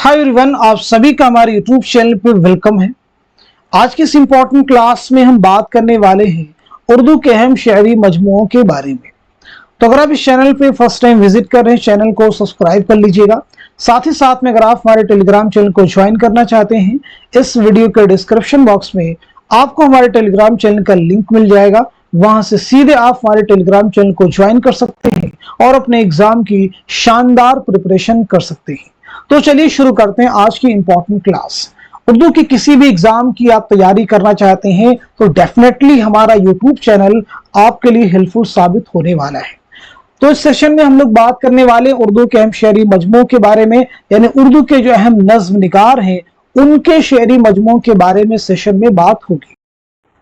Hi everyone, आप सभी का हमारे यूट्यूब चैनल पे वेलकम है। आज की इस इम्पोर्टेंट क्लास में हम बात करने वाले हैं उर्दू के अहम शायरी मजमूओं के बारे में। तो अगर आप इस चैनल पे फर्स्ट टाइम विजिट कर रहे हैं, चैनल को सब्सक्राइब कर लीजिएगा। साथ ही साथ में अगर आप हमारे टेलीग्राम चैनल को ज्वाइन करना चाहते हैं, इस वीडियो के डिस्क्रिप्शन बॉक्स में आपको हमारे टेलीग्राम चैनल का लिंक मिल जाएगा। वहां से सीधे आप हमारे टेलीग्राम चैनल को ज्वाइन कर सकते हैं और अपने एग्जाम की शानदार प्रिपरेशन कर सकते हैं। तो चलिए शुरू करते हैं आज की इंपॉर्टेंट क्लास। उर्दू की किसी भी एग्जाम की आप तैयारी करना चाहते हैं तो डेफिनेटली हमारा यूट्यूब चैनल आपके लिए हेल्पफुल साबित होने वाला है। तो इस सेशन में हम लोग बात करने वाले उर्दू के अहम शायरी मजमूओं के बारे में, यानी उर्दू के जो अहम नज्म निगार हैं उनके शायरी मजमूओं के बारे में सेशन में बात होगी।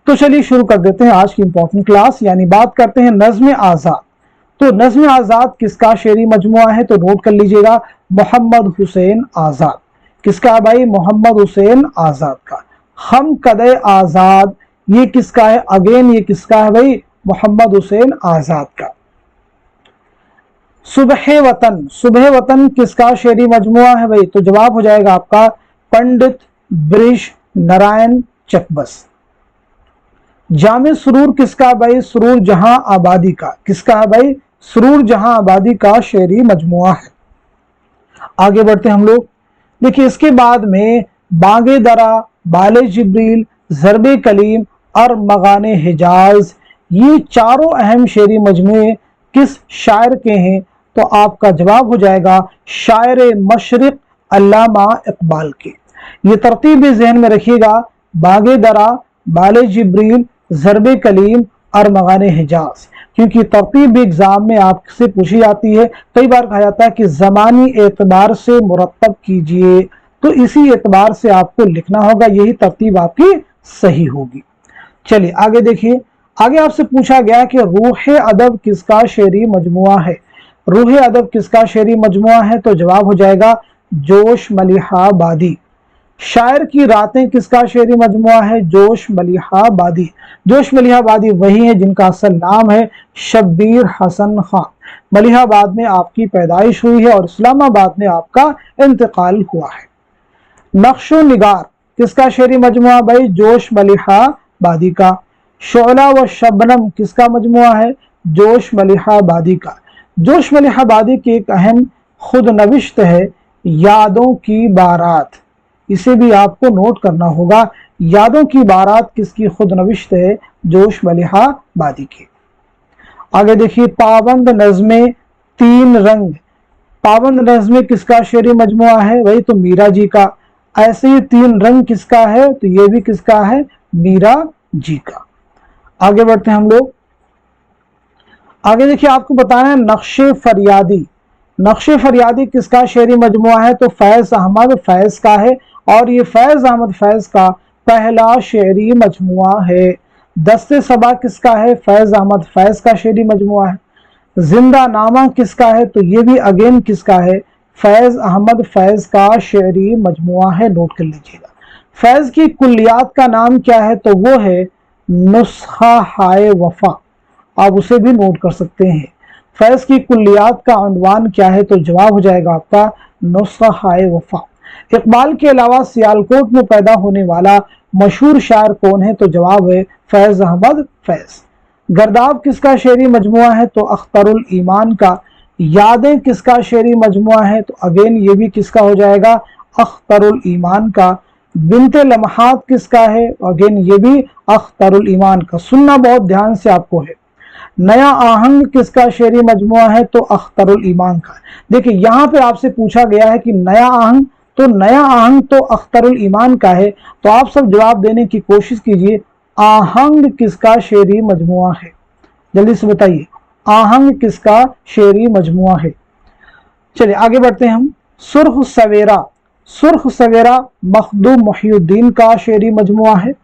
तो चलिए शुरू कर देते हैं आज की इंपॉर्टेंट क्लास, यानी बात करते हैं नज्म आजाद। तो नज्म आजाद किसका शेरी मजमुआ है? तो नोट कर लीजिएगा, मोहम्मद हुसैन आजाद। किसका है भाई? मोहम्मद हुसैन आजाद का। हम कदे आजाद, ये किसका है? अगेन ये किसका है भाई? मोहम्मद हुसैन आजाद का। सुबह वतन, सुबह वतन किसका शेरी मजमुआ है भाई? तो जवाब हो जाएगा आपका पंडित ब्रिज नारायण चकबस। जामे सुरूर किसका भाई? सुरूर जहां आबादी का। किसका है भाई? सुरूर जहां आबादी का शेरी मजमुआ है। आगे बढ़ते हम लोग। देखिए इसके बाद में बागे दरा, बाले जिब्रील, ज़रबे कलीम और मगाने हिजाज, ये चारों अहम शेरी मजमुए किस शायर के हैं? तो आपका जवाब हो जाएगा शायर मशरिक अल्लामा इकबाल के। ये तरतीब भी ज़हन में रखिएगा, बागे दरा, बाले जिब्रील, ज़रबे कलीम और मगाने हिजाज, क्योंकि तरतीब भी एग्जाम में आपसे पूछी जाती है। कई बार कहा जाता है कि ज़मानी एतबार से मुरतब कीजिए, तो इसी एतबार से आपको लिखना होगा, यही तरतीब आपकी सही होगी। चलिए आगे देखिए। आगे आपसे पूछा गया कि रूह अदब किसका शेरी मजमुआ है? रूह अदब किसका शेरी मजमुआ है? तो जवाब हो जाएगा जोश मलिहाबादी। शायर की रातें किसका शेरी मजमुआ है? जोश मलिहाबादी। जोश मलिहाबादी वही है जिनका असल नाम है शब्बीर हसन खान। मलिहाबाद में आपकी पैदाइश हुई है और इस्लामाबाद में आपका इंतकाल हुआ है। नक्शो निगार किसका शेरी मजमुआ भाई? जोश मलिहाबादी का। शोला व शबनम किसका मजमुआ है? जोश मलिहाबादी का। जोश मलिहाबादी की एक अहम खुद नविश्त है यादों की बारात, इसे भी आपको नोट करना होगा। यादों की बारात किसकी खुद नविश्त है? जोश मलिहाबादी की। आगे देखिए पाबंद नज़्में तीन रंग, पाबंद नज़्में किसका शेरी मजमुआ है? वही तो मीरा जी का। ऐसे ही तीन रंग किसका है? तो ये भी किसका है? मीरा जी का। आगे बढ़ते हैं हम लोग। आगे देखिए आपको बताना है नक्शे फरियादी। नक्शे फरियादी किसका शेरी मजमुआ है? तो फैज अहमद फैज का है, और ये फैज अहमद फैज का पहला शेरी मजमुआ है। दस्ते सबा किसका है? फैज अहमद फैज का शेरी मजमुआ है। जिंदा नामा किसका है? तो ये भी अगेन किसका है? फैज अहमद फैज का शेरी मजमुआ है, नोट कर लीजिएगा। फैज की कुल्लियात का नाम क्या है? तो वो है नुस्खा हाय वफा, आप उसे भी नोट कर सकते हैं। फैज की कुल्लियात का उन्वान क्या है? तो जवाब हो जाएगा आपका नुस्खा हाय वफा। इकबाल के अलावा सियालकोट में पैदा होने वाला मशहूर शायर कौन है? तो जवाब है फैज अहमद फैज। गर्दाब किसका शेरी मजमुआ है? तो अख्तरुल ईमान का। यादें किसका शेरी मजमुआ है? तो अगेन ये भी किसका हो जाएगा? अख्तरुल ईमान का। बिनते लम्हात किसका है? अगेन ये भी अख्तरुल ईमान का। सुनना बहुत ध्यान से आपको है। नया आहंग किसका शेरी मजमुआ है? तो अख्तरुल ईमान का। देखिए यहाँ पे आपसे पूछा गया है कि नया आहंग, तो नया आहंग तो अख्तरुल ईमान का है, तो आप सब जवाब देने की कोशिश कीजिए। आहंग किसका शेरी मजमुआ है? जल्दी से बताइए, आहंग किसका शेरी मजमुआ है? चलिए आगे बढ़ते हैं हम। सुर्ख सवेरा, सुर्ख सवेरा मखदूम मुहिउद्दीन का शेरी मजमुआ है।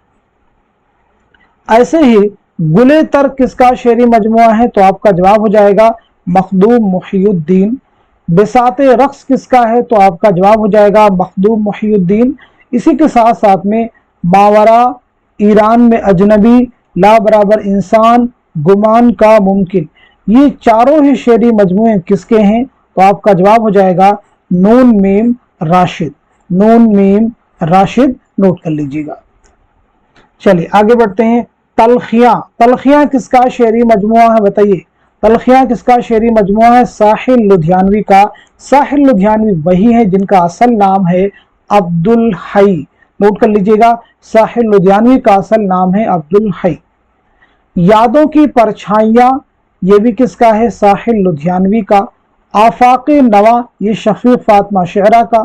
ऐसे ही गुले तर किसका शेरी मजमुआ है? तो आपका जवाब हो जाएगा मखदूम मुहिउद्दीन। बिसाते रक्स किसका है? तो आपका जवाब हो जाएगा मखदूम मुहिउद्दीन। इसी के साथ साथ में मावरा, ईरान में अजनबी, ला बराबर इंसान, गुमान का मुमकिन, ये चारों ही शेरी मजमुए किसके हैं? तो आपका जवाब हो जाएगा नून मीम राशिद। नून मीम राशिद नोट कर लीजिएगा। चलिए आगे बढ़ते हैं। तलखियां, तलखियां किसका शेरी मजमुआ है बताइए। तलखियां किसका शेरी मजमुआ है? साहिल लुधियानवी का। साहिल लुधियानवी वही है जिनका असल नाम है अब्दुल हई, नोट कर लीजिएगा। साहिल लुधियानवी का असल नाम है अब्दुल हई। यादों की परछाइयां, ये भी किसका है? साहिल लुधियानवी का। आफाक़े नवा, ये शफीक फातिमा शेरा का।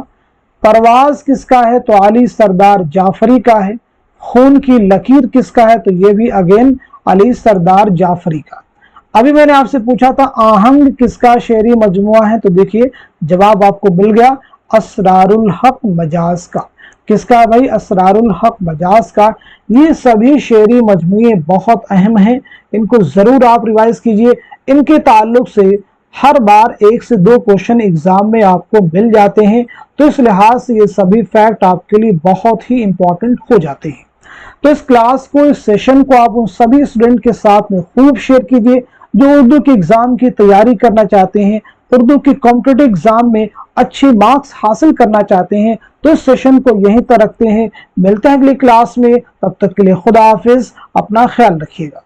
परवाज किसका है? तो अली सरदार जाफरी का है। खून की लकीर किसका है? तो ये भी अगेन अली सरदार जाफरी का। अभी मैंने आपसे पूछा था आहंग किसका शेरी मजमुआ है, तो देखिए जवाब आपको मिल गया, असरारुल हक मजाज का। किसका भाई? असरारुल हक मजाज का। ये सभी शेरी मजमुए बहुत अहम हैं, इनको जरूर आप रिवाइज कीजिए। इनके ताल्लुक से हर बार 1 से 2 क्वेश्चन एग्जाम में आपको मिल जाते हैं, तो इस लिहाज से ये सभी फैक्ट आपके लिए बहुत ही इंपॉर्टेंट हो जाते हैं। तो इस क्लास को, इस सेशन को आप उन सभी स्टूडेंट के साथ में खूब शेयर कीजिए जो उर्दू के एग्जाम की तैयारी करना चाहते हैं, उर्दू के कॉम्पिटिटिव एग्जाम में अच्छे मार्क्स हासिल करना चाहते हैं। तो इस सेशन को यहीं तक रखते हैं, मिलते हैं अगली क्लास में, तब तक के लिए खुदा हाफिज, अपना ख्याल रखिएगा।